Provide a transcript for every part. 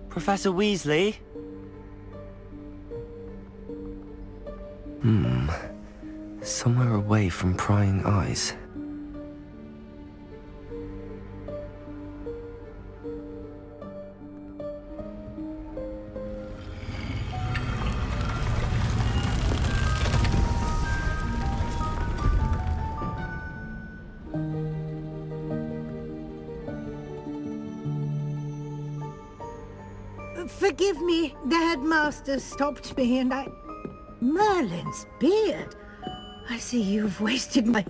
Professor Weasley? Somewhere away from prying eyes. Forgive me, the headmaster stopped me and I... Merlin's beard! I see you've wasted my...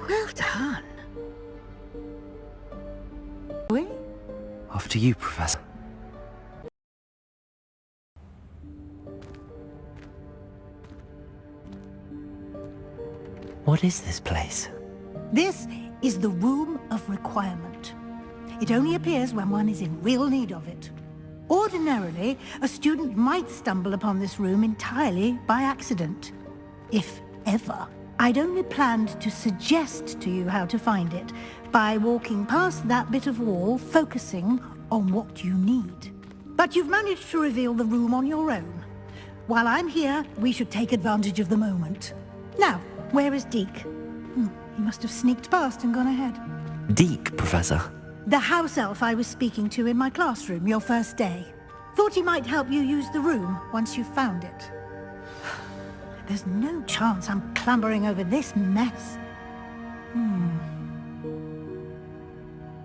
Well done. Wait. After you, Professor. What is this place? This is the Room of Requirement. It only appears when one is in real need of it. Ordinarily, a student might stumble upon this room entirely by accident. If ever. I'd only planned to suggest to you how to find it by walking past that bit of wall, focusing on what you need. But you've managed to reveal the room on your own. While I'm here, we should take advantage of the moment. Now, where is Deke? He must have sneaked past and gone ahead. Deke, Professor. The house elf I was speaking to in my classroom your first day. Thought he might help you use the room once you've found it. There's no chance I'm clambering over this mess.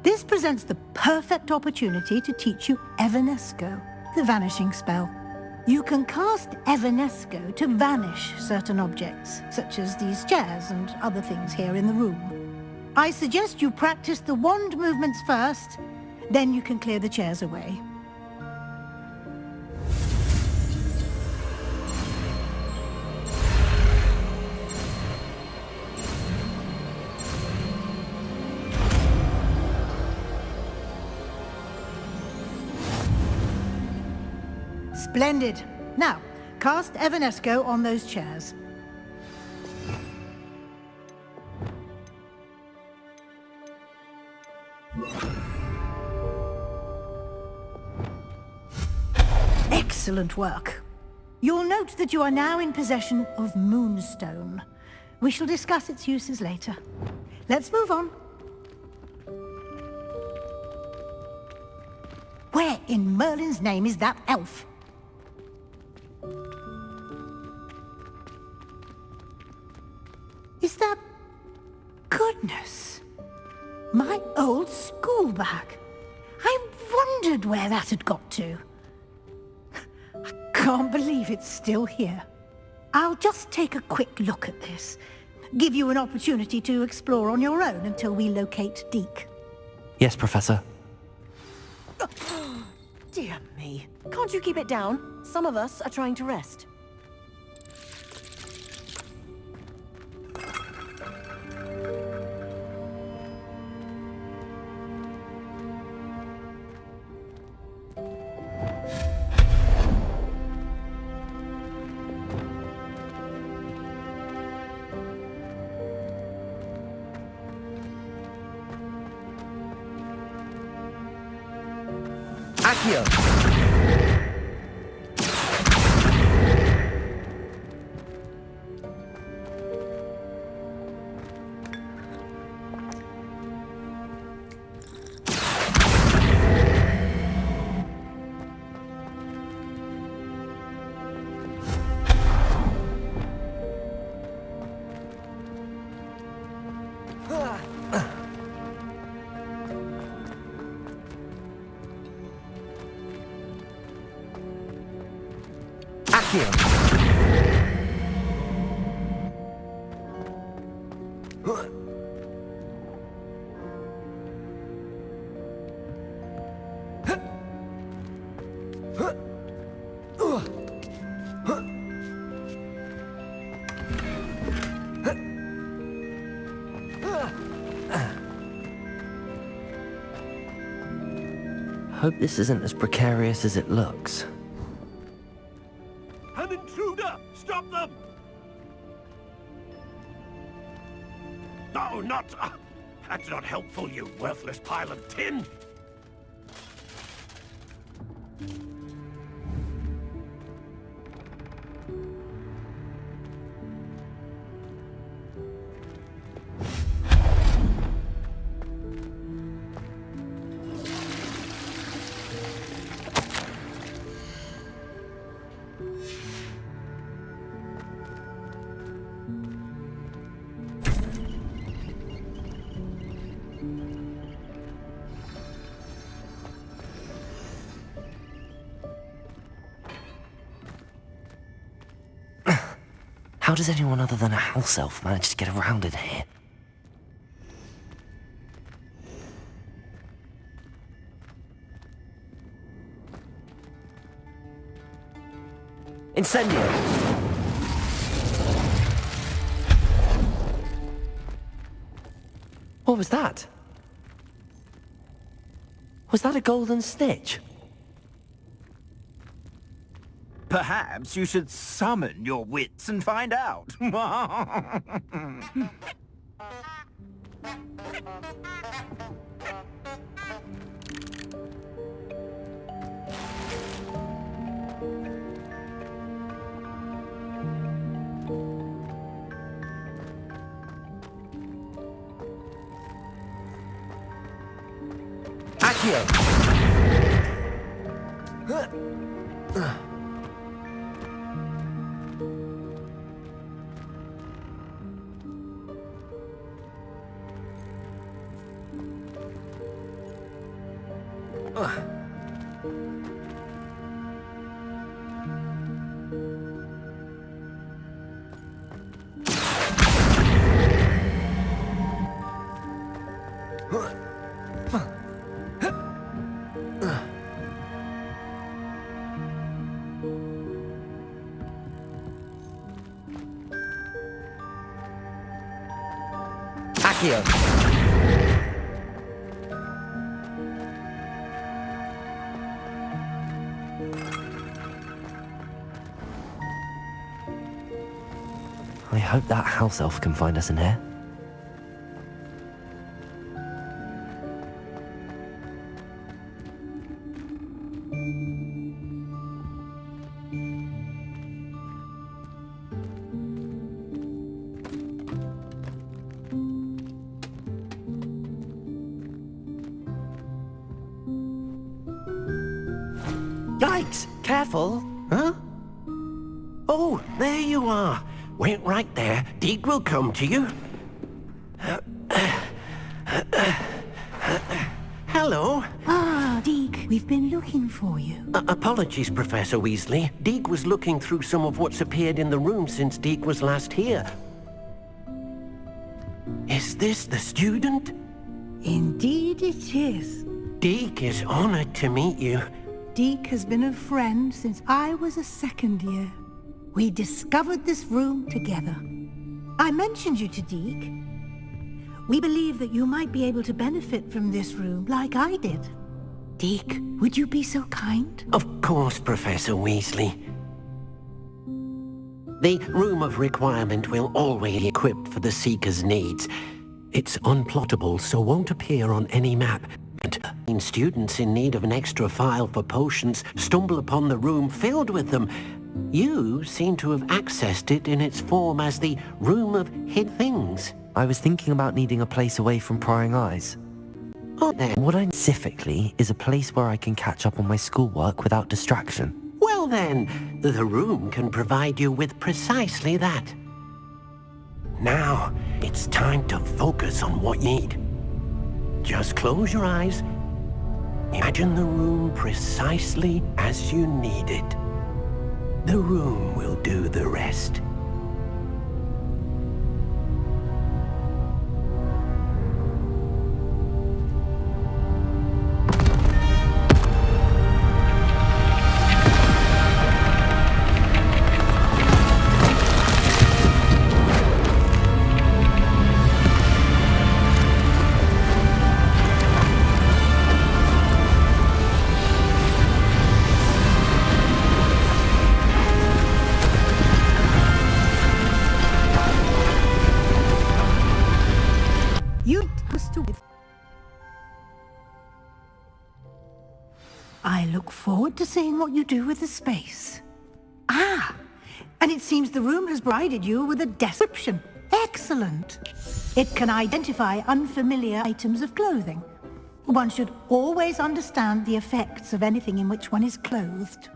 This presents the perfect opportunity to teach you Evanesco, the vanishing spell. You can cast Evanesco to vanish certain objects, such as these chairs and other things here in the room. I suggest you practice the wand movements first, then you can clear the chairs away. Splendid. Now, cast Evanesco on those chairs. Excellent work. You'll note that you are now in possession of Moonstone. We shall discuss its uses later. Let's move on. Where in Merlin's name is that elf? Is that... Goodness! My old school bag. I wondered where that had got to. I can't believe it's still here. I'll just take a quick look at this. Give you an opportunity to explore on your own until we locate Deke. Yes, Professor. Dear me. Can't you keep it down? Some of us are trying to rest. Accio! Hope this isn't as precarious as it looks. An intruder! Stop them! No, not... that's not helpful, you worthless pile of tin! How does anyone other than a house elf manage to get around in here? Incendio! What was that? Was that a golden snitch? Perhaps you should summon your wits and find out. Accio! Accio! I hope that house elf can find us in here. Yikes! Careful! Huh? Oh, there you are. Wait right there. Deek will come to you. Hello. Ah, Deek, we've been looking for you. Apologies, Professor Weasley. Deek was looking through some of what's appeared in the room since Deek was last here. Is this the student? Indeed it is. Deek is honored to meet you. Deek has been a friend since I was a second year. We discovered this room together. I mentioned you to Deek. We believe that you might be able to benefit from this room like I did. Deek, would you be so kind? Of course, Professor Weasley. The Room of Requirement will always be equipped for the Seeker's needs. It's unplottable, so won't appear on any map. And students in need of an extra file for potions stumble upon the room filled with them. You seem to have accessed it in its form as the Room of Hid Things. I was thinking about needing a place away from prying eyes. Oh, then. What I specifically is a place where I can catch up on my schoolwork without distraction. Well then, the room can provide you with precisely that. Now, it's time to focus on what you need. Just close your eyes. Imagine the room precisely as you need it. The room will do the rest. I look forward to seeing what you do with the space. Ah, and it seems the room has provided you with a description. Excellent. It can identify unfamiliar items of clothing. One should always understand the effects of anything in which one is clothed.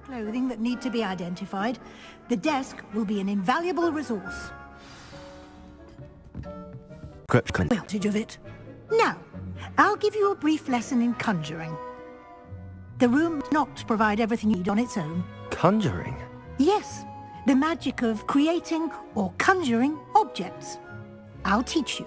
clothing that need to be identified, the desk will be an invaluable resource. Advantage of it. Now, I'll give you a brief lesson in conjuring. The room does not provide everything you need on its own. Conjuring? Yes, the magic of creating or conjuring objects. I'll teach you.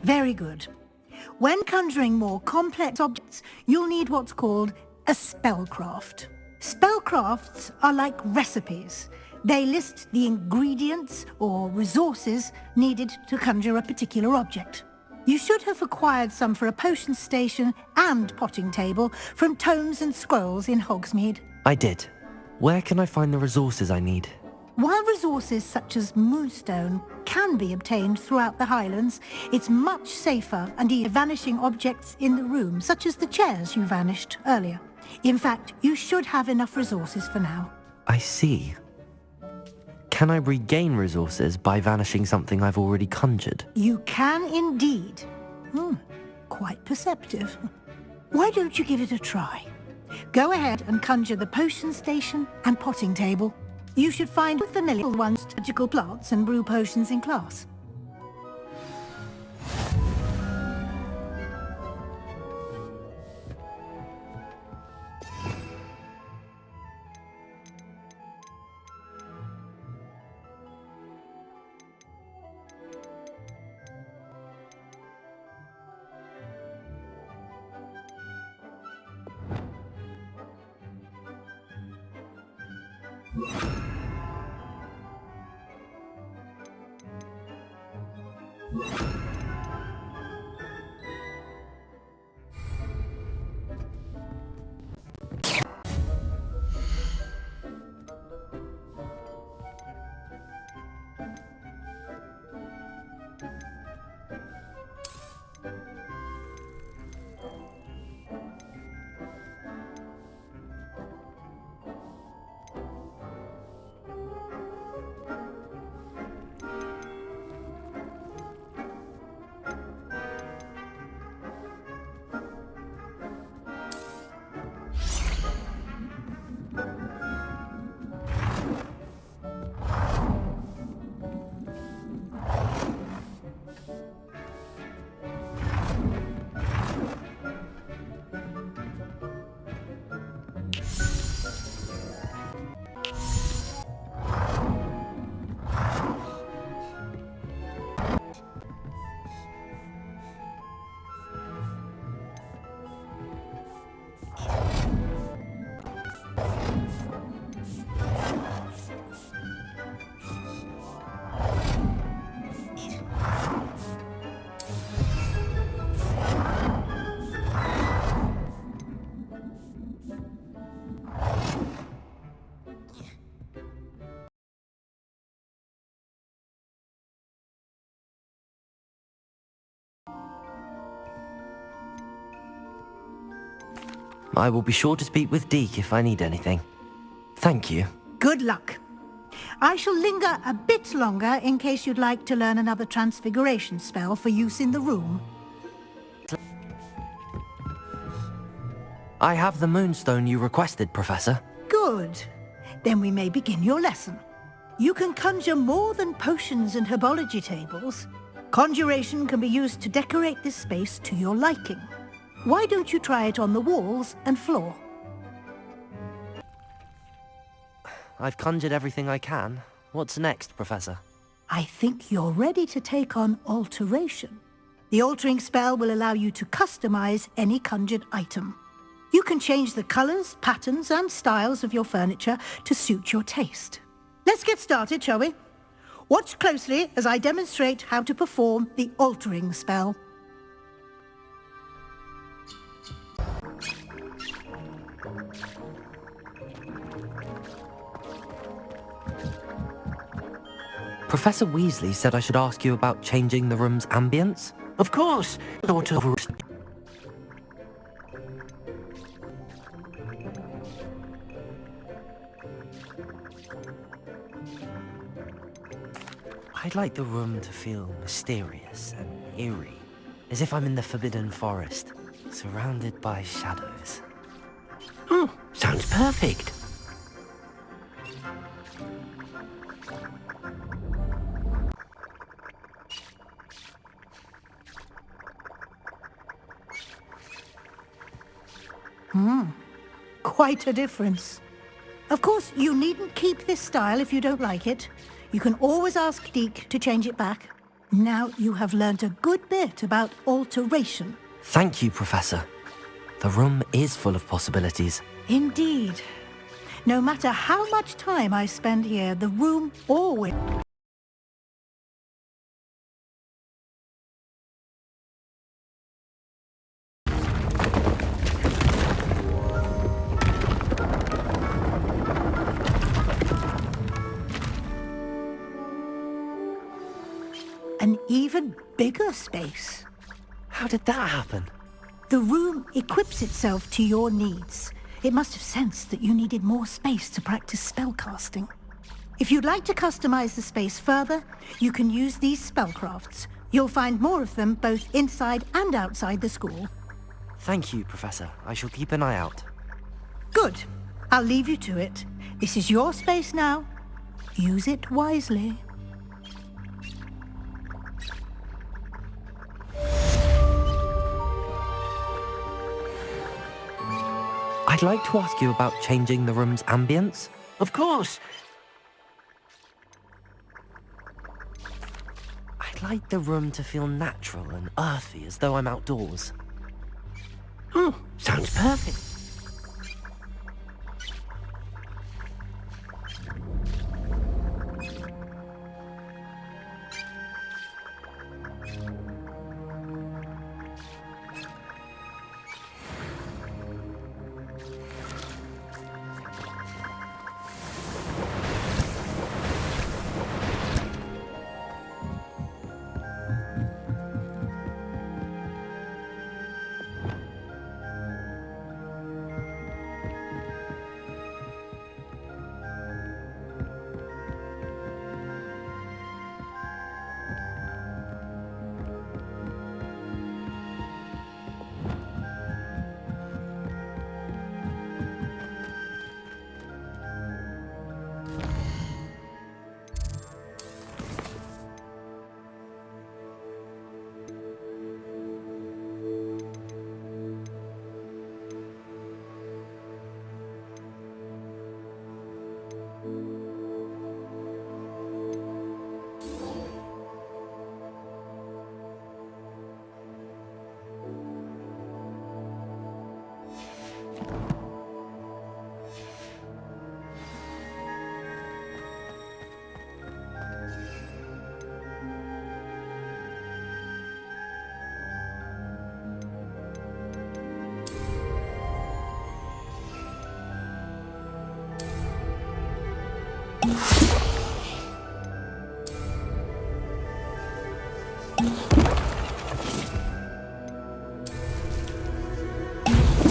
Very good. When conjuring more complex objects, you'll need what's called a spellcraft. Spellcrafts are like recipes. They list the ingredients or resources needed to conjure a particular object. You should have acquired some for a potion station and potting table from tomes and scrolls in Hogsmeade. I did. Where can I find the resources I need? While resources such as moonstone can be obtained throughout the Highlands, it's much safer and vanishing objects in the room, such as the chairs you vanished earlier. In fact, you should have enough resources for now. I see. Can I regain resources by vanishing something I've already conjured? You can indeed. Quite perceptive. Why don't you give it a try? Go ahead and conjure the potion station and potting table. You should find familiar ones, magical plants and brew potions in class. I will be sure to speak with Deke if I need anything. Thank you. Good luck. I shall linger a bit longer in case you'd like to learn another transfiguration spell for use in the room. I have the moonstone you requested, Professor. Good. Then we may begin your lesson. You can conjure more than potions and herbology tables. Conjuration can be used to decorate this space to your liking. Why don't you try it on the walls and floor? I've conjured everything I can. What's next, Professor? I think you're ready to take on alteration. The altering spell will allow you to customize any conjured item. You can change the colors, patterns, and styles of your furniture to suit your taste. Let's get started, shall we? Watch closely as I demonstrate how to perform the altering spell. Professor Weasley said I should ask you about changing the room's ambience. Of course, sort of. I'd like the room to feel mysterious and eerie, as if I'm in the Forbidden Forest, surrounded by shadows. Oh, sounds perfect. Quite a difference. Of course, you needn't keep this style if you don't like it. You can always ask Deke to change it back. Now you have learnt a good bit about alteration. Thank you, Professor. The room is full of possibilities. Indeed. No matter how much time I spend here, the room always... An even bigger space. How did that happen? The room equips itself to your needs. It must have sensed that you needed more space to practice spellcasting. If you'd like to customize the space further, you can use these spellcrafts. You'll find more of them both inside and outside the school. Thank you, Professor. I shall keep an eye out. Good. I'll leave you to it. This is your space now. Use it wisely. I'd like to ask you about changing the room's ambience. Of course. I'd like the room to feel natural and earthy, as though I'm outdoors. Oh, sounds perfect.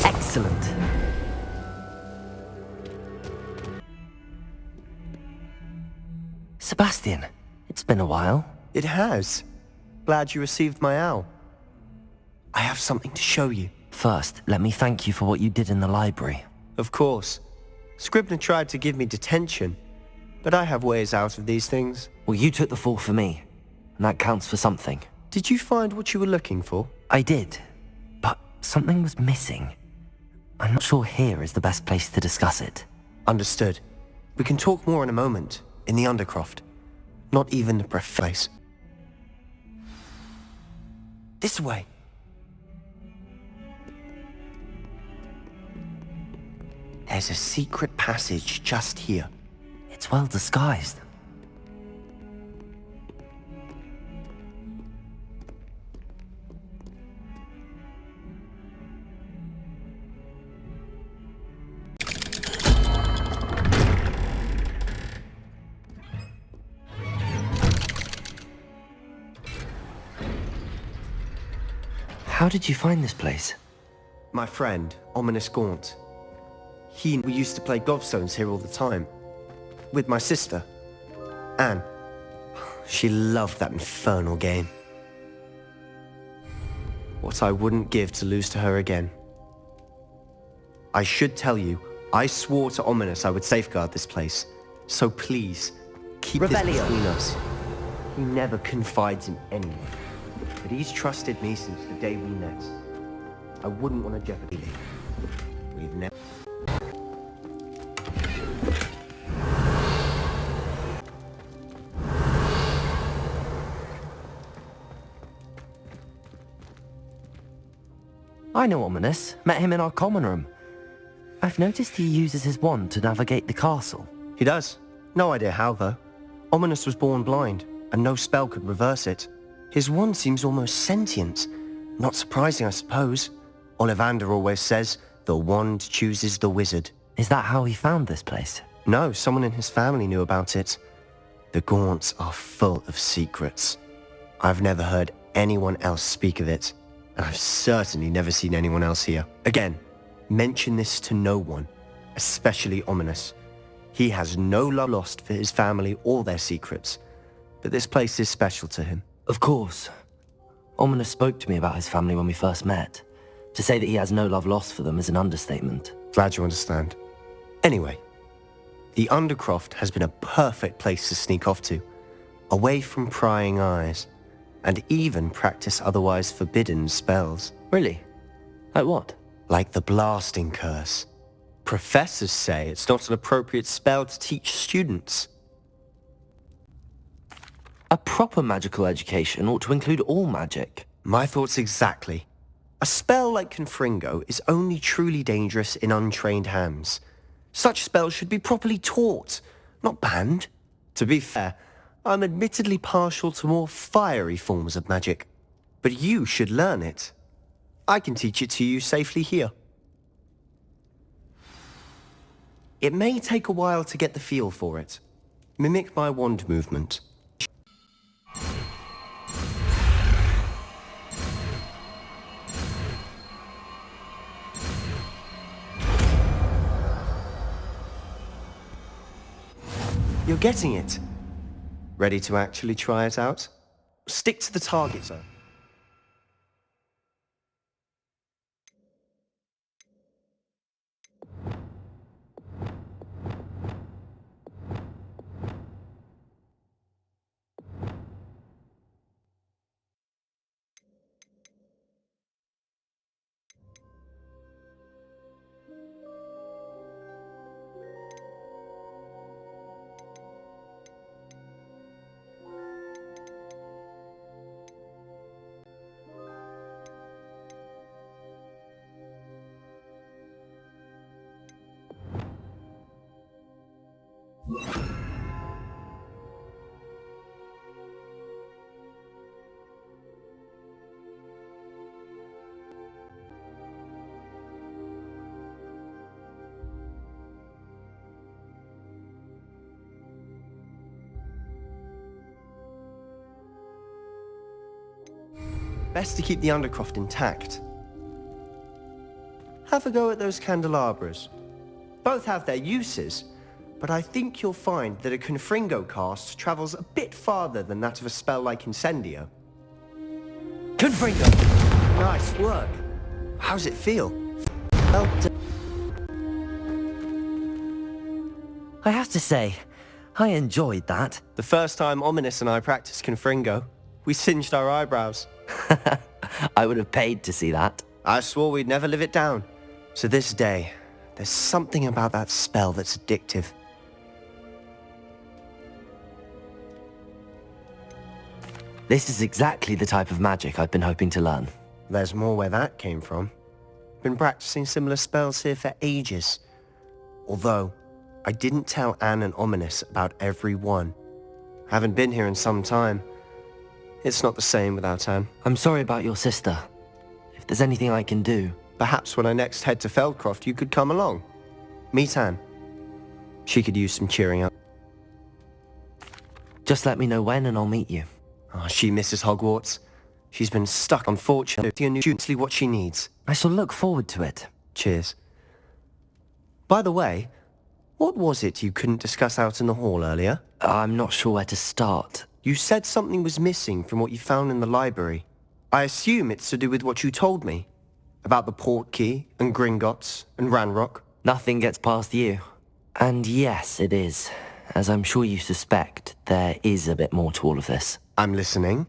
Excellent. Sebastian, it's been a while. It has. Glad you received my owl. I have something to show you. First, let me thank you for what you did in the library. Of course. Scribner tried to give me detention, but I have ways out of these things. Well, you took the fall for me, and that counts for something. Did you find what you were looking for? I did, but something was missing. I'm not sure here is the best place to discuss it. Understood. We can talk more in a moment, in the Undercroft. Not even the place. This way. There's a secret passage just here. It's well disguised. How did you find this place? My friend, Ominous Gaunt. We used to play gobstones here all the time. With my sister, Anne. she loved that infernal game. What I wouldn't give to lose to her again. I should tell you, I swore to Ominous I would safeguard this place. So please, keep this between us. He never confides in anyone. But he's trusted me since the day we met. I wouldn't want to jeopardize it. We've never... I know Ominous. Met him in our common room. I've noticed he uses his wand to navigate the castle. He does. No idea how, though. Ominous was born blind, and no spell could reverse it. His wand seems almost sentient. Not surprising, I suppose. Ollivander always says, the wand chooses the wizard. Is that how he found this place? No, someone in his family knew about it. The Gaunts are full of secrets. I've never heard anyone else speak of it, and I've certainly never seen anyone else here. Again, mention this to no one, especially Ominous. He has no love lost for his family or their secrets, but this place is special to him. Of course. Ominous spoke to me about his family when we first met. To say that he has no love lost for them is an understatement. Glad you understand. Anyway, the Undercroft has been a perfect place to sneak off to, away from prying eyes, and even practice otherwise forbidden spells. Really? Like what? Like the blasting curse. Professors say it's not an appropriate spell to teach students. A proper magical education ought to include all magic. My thoughts exactly. A spell like Confringo is only truly dangerous in untrained hands. Such spells should be properly taught, not banned. To be fair, I'm admittedly partial to more fiery forms of magic, but you should learn it. I can teach it to you safely here. It may take a while to get the feel for it. Mimic my wand movement. You're getting it. Ready to actually try it out? Stick to the target zone. Best to keep the Undercroft intact. Have a go at those candelabras. Both have their uses, but I think you'll find that a Confringo cast travels a bit farther than that of a spell like Incendio. Confringo! Nice work. How's it feel? Well done. I have to say, I enjoyed that. The first time Ominous and I practiced Confringo, we singed our eyebrows. I would have paid to see that. I swore we'd never live it down. To this day, there's something about that spell that's addictive. This is exactly the type of magic I've been hoping to learn. There's more where that came from. Been practicing similar spells here for ages. Although, I didn't tell Anne and Ominous about every one. Haven't been here in some time. It's not the same without Anne. I'm sorry about your sister. If there's anything I can do... Perhaps when I next head to Feldcroft, you could come along. Meet Anne. She could use some cheering up. Just let me know when and I'll meet you. Oh, she misses Hogwarts. She's been stuck, unfortunately, and knew what she needs. I shall look forward to it. Cheers. By the way, what was it you couldn't discuss out in the hall earlier? I'm not sure where to start. You said something was missing from what you found in the library. I assume it's to do with what you told me. About the port key, and Gringotts, and Ranrock. Nothing gets past you. And yes, it is. As I'm sure you suspect, there is a bit more to all of this. I'm listening.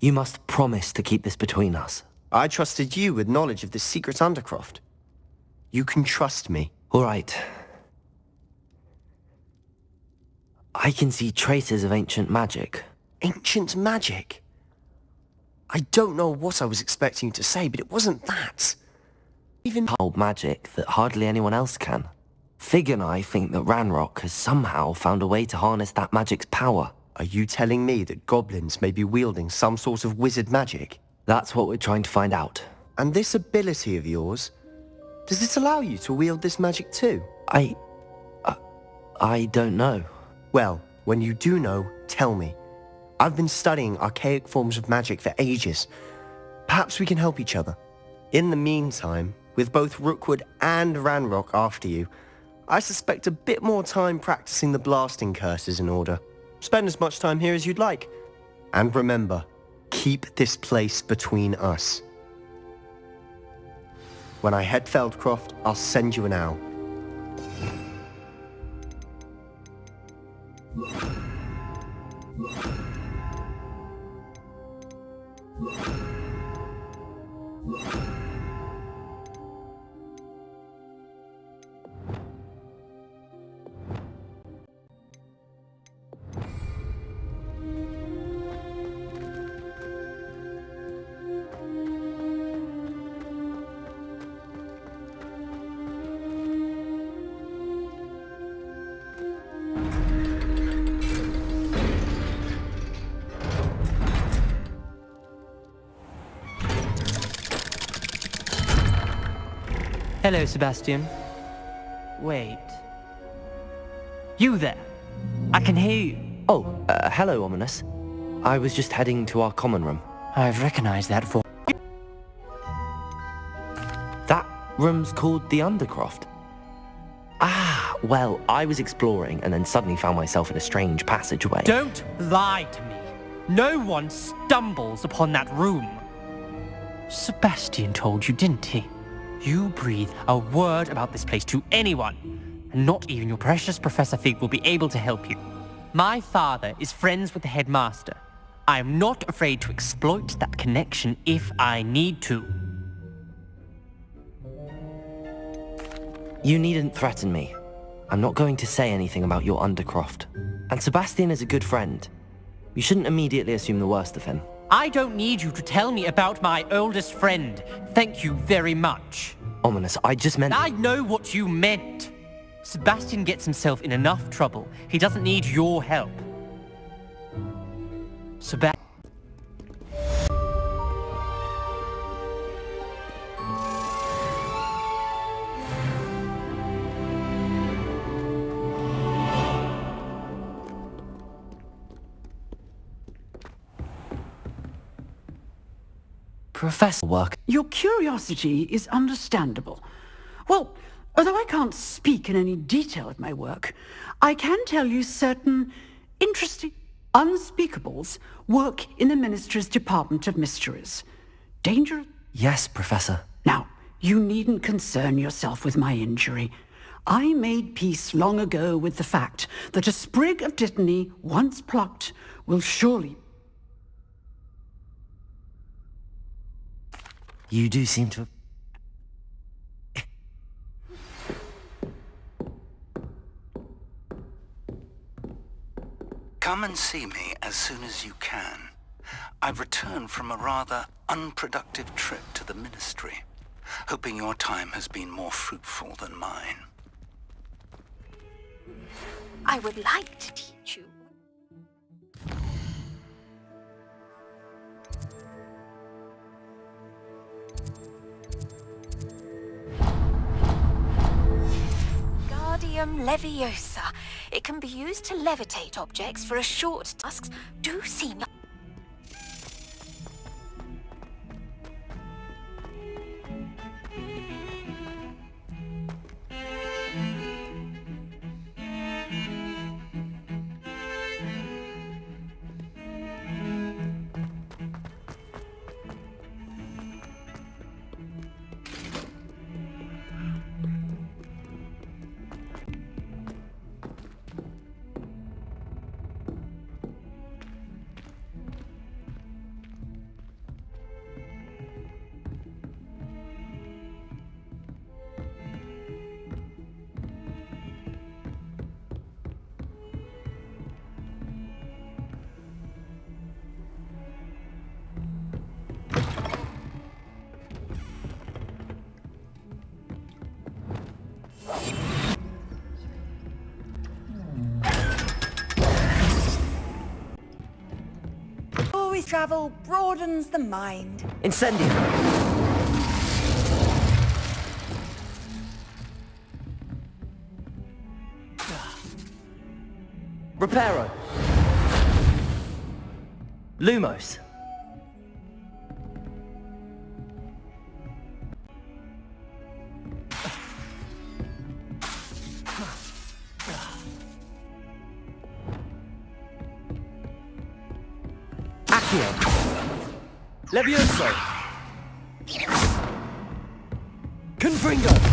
You must promise to keep this between us. I trusted you with knowledge of this secret undercroft. You can trust me. All right. I can see traces of ancient magic. Ancient magic? I don't know what I was expecting you to say, but it wasn't that. Even Old magic that hardly anyone else can. Fig and I think that Ranrock has somehow found a way to harness that magic's power. Are you telling me that goblins may be wielding some sort of wizard magic? That's what we're trying to find out. And this ability of yours, does it allow you to wield this magic too? I don't know. Well, when you do know, tell me. I've been studying archaic forms of magic for ages. Perhaps we can help each other. In the meantime, with both Rookwood and Ranrock after you, I suspect a bit more time practicing the blasting curse is in order. Spend as much time here as you'd like. And remember, keep this place between us. When I head Feldcroft, I'll send you an owl. Hello, Sebastian. Wait. You there? I can hear you. Oh, hello, Ominous. I was just heading to our common room. I've recognized that voice. That room's called the Undercroft. Ah, well, I was exploring and then suddenly found myself in a strange passageway. Don't lie to me. No one stumbles upon that room. Sebastian told you, didn't he? You breathe a word about this place to anyone, and not even your precious Professor Fig will be able to help you. My father is friends with the headmaster. I am not afraid to exploit that connection if I need to. You needn't threaten me. I'm not going to say anything about your Undercroft. And Sebastian is a good friend. You shouldn't immediately assume the worst of him. I don't need you to tell me about my oldest friend. Thank you very much. Ominous, I just meant... I know what you meant. Sebastian gets himself in enough trouble. He doesn't need your help. Sebastian... Professor work. Your curiosity is understandable. Well, although I can't speak in any detail of my work, I can tell you certain interesting unspeakables work in the Ministry's Department of Mysteries. Dangerous? Yes, Professor. Now, you needn't concern yourself with my injury. I made peace long ago with the fact that a sprig of dittany, once plucked, will surely... You do seem to... Come and see me as soon as you can. I've returned from a rather unproductive trip to the Ministry, hoping your time has been more fruitful than mine. I would like to teach you. Leviosa. It can be used to levitate objects for a short tasks. Do seem... Always travel broadens the mind. Incendium! Reparo! Lumos! Accio! Levioso! Confringo!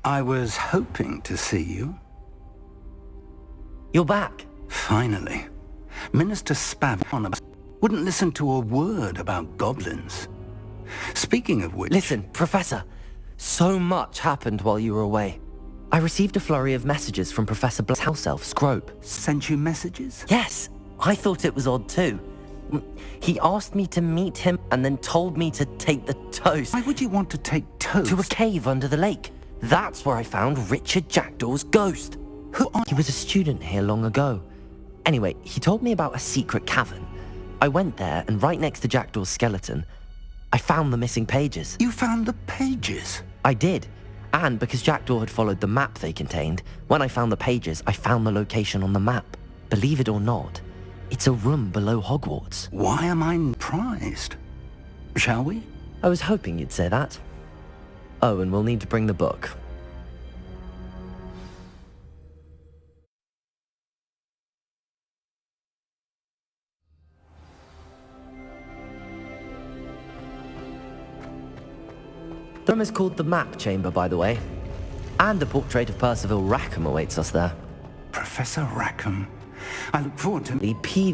I was hoping to see you. You're back. Finally. Minister Spav wouldn't listen to a word about goblins. Speaking of which... Listen, Professor. So much happened while you were away. I received a flurry of messages from Professor Black's house elf, Scrope. Sent you messages? Yes. I thought it was odd too. He asked me to meet him and then told me to take the toast. Why would you want to take toast? To a cave under the lake. That's where I found Richard Jackdaw's ghost. He was a student here long ago. Anyway, he told me about a secret cavern. I went there, and right next to Jackdaw's skeleton, I found the missing pages. You found the pages? I did. And because Jackdaw had followed the map they contained, when I found the pages, I found the location on the map. Believe it or not, it's a room below Hogwarts. Why am I surprised? Shall we? I was hoping you'd say that. Oh, and we'll need to bring the book. The room is called the Map Chamber, by the way. And a portrait of Percival Rackham awaits us there. Professor Rackham. I look forward to... The P...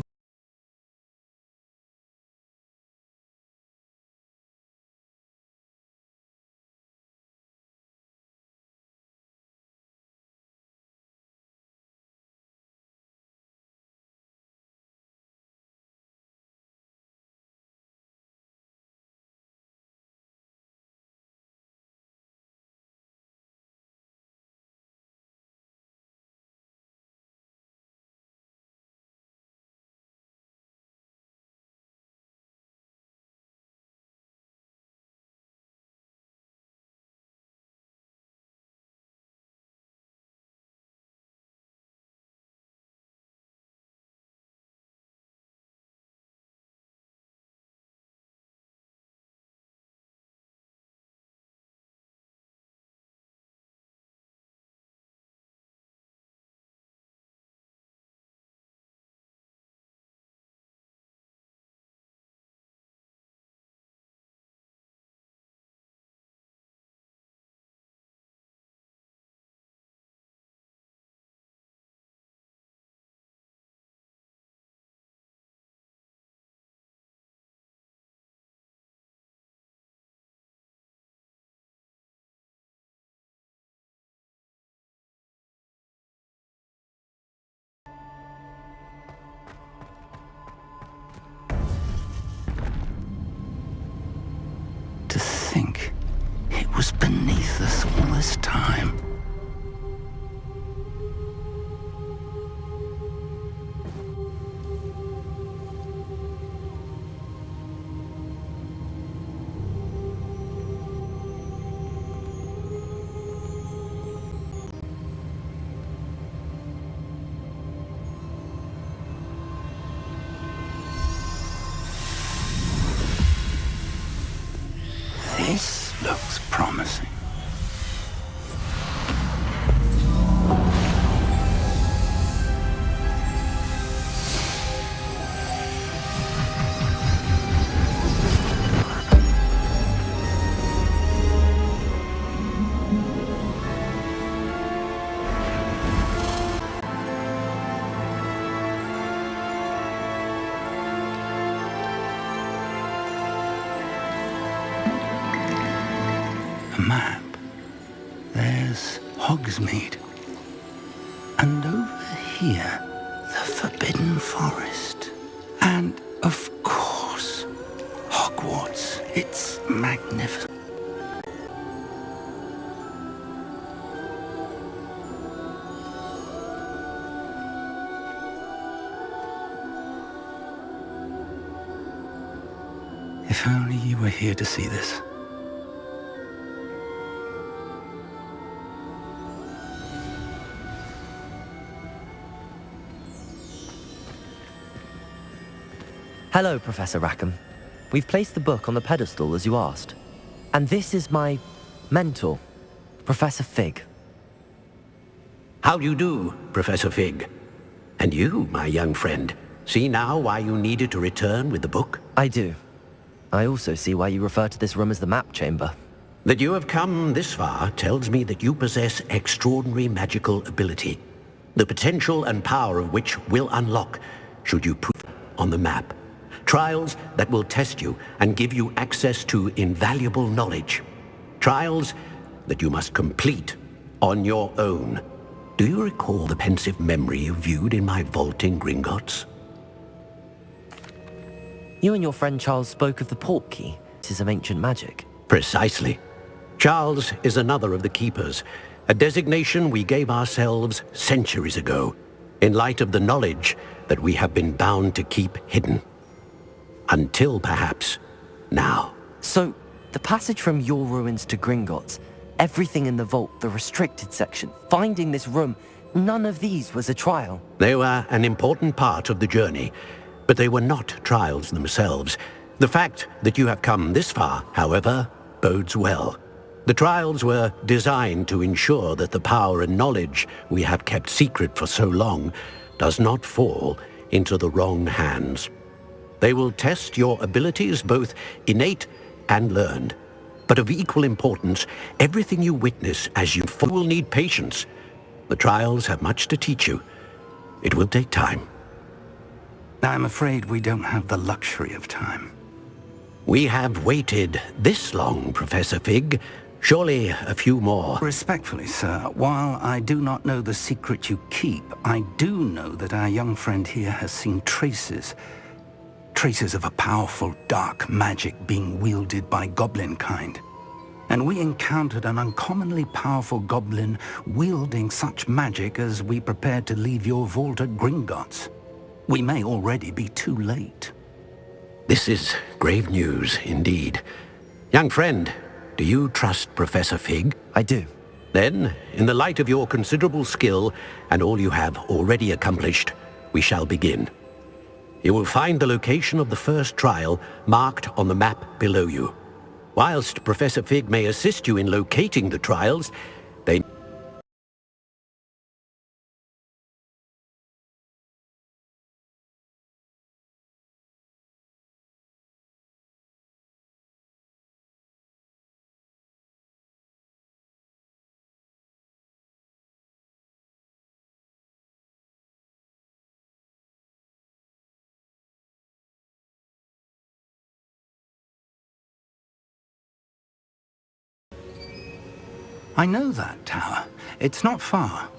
To think it was beneath us all this time. This looks promising. map, there's Hogsmeade. And over here, the Forbidden Forest. And, of course, Hogwarts. It's magnificent. If only you were here to see this. Hello, Professor Rackham. We've placed the book on the pedestal as you asked. And this is my mentor, Professor Fig. How do you do, Professor Fig? And you, my young friend, see now why you needed to return with the book? I do. I also see why you refer to this room as the map chamber. That you have come this far tells me that you possess extraordinary magical ability, the potential and power of which will unlock, should you prove on the map. Trials that will test you and give you access to invaluable knowledge. Trials that you must complete on your own. Do you recall the pensive memory you viewed in my vault in Gringotts? You and your friend Charles spoke of the port key. This is of ancient magic. Precisely. Charles is another of the keepers, a designation we gave ourselves centuries ago, in light of the knowledge that we have been bound to keep hidden. Until, perhaps, now. So, the passage from your ruins to Gringotts, everything in the vault, the restricted section, finding this room, none of these was a trial. They were an important part of the journey, but they were not trials themselves. The fact that you have come this far, however, bodes well. The trials were designed to ensure that the power and knowledge we have kept secret for so long does not fall into the wrong hands. They will test your abilities, both innate and learned. But of equal importance, everything you witness as you fall will need patience. The trials have much to teach you. It will take time. I'm afraid we don't have the luxury of time. We have waited this long, Professor Fig. Surely a few more. Respectfully, sir, while I do not know the secret you keep, I do know that our young friend here has seen traces of a powerful dark magic being wielded by goblin kind. And we encountered an uncommonly powerful goblin wielding such magic as we prepared to leave your vault at Gringotts. We may already be too late. This is grave news indeed. Young friend, do you trust Professor Fig? I do. Then, in the light of your considerable skill and all you have already accomplished, we shall begin. You will find the location of the first trial marked on the map below you. Whilst Professor Fig may assist you in locating the trials, they... I know that tower. It's not far.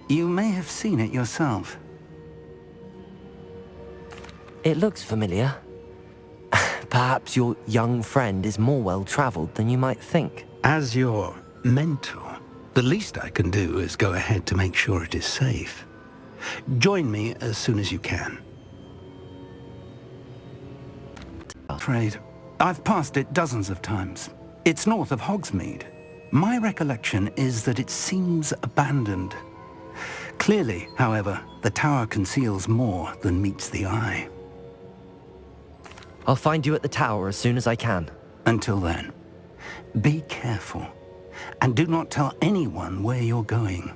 You may have seen it yourself. It looks familiar. Perhaps your young friend is more well-traveled than you might think. As your mentor, the least I can do is go ahead to make sure it is safe. Join me as soon as you can. I'm afraid I've passed it dozens of times. It's north of Hogsmeade. My recollection is that it seems abandoned. Clearly, however, the tower conceals more than meets the eye. I'll find you at the tower as soon as I can. Until then, be careful, and do not tell anyone where you're going.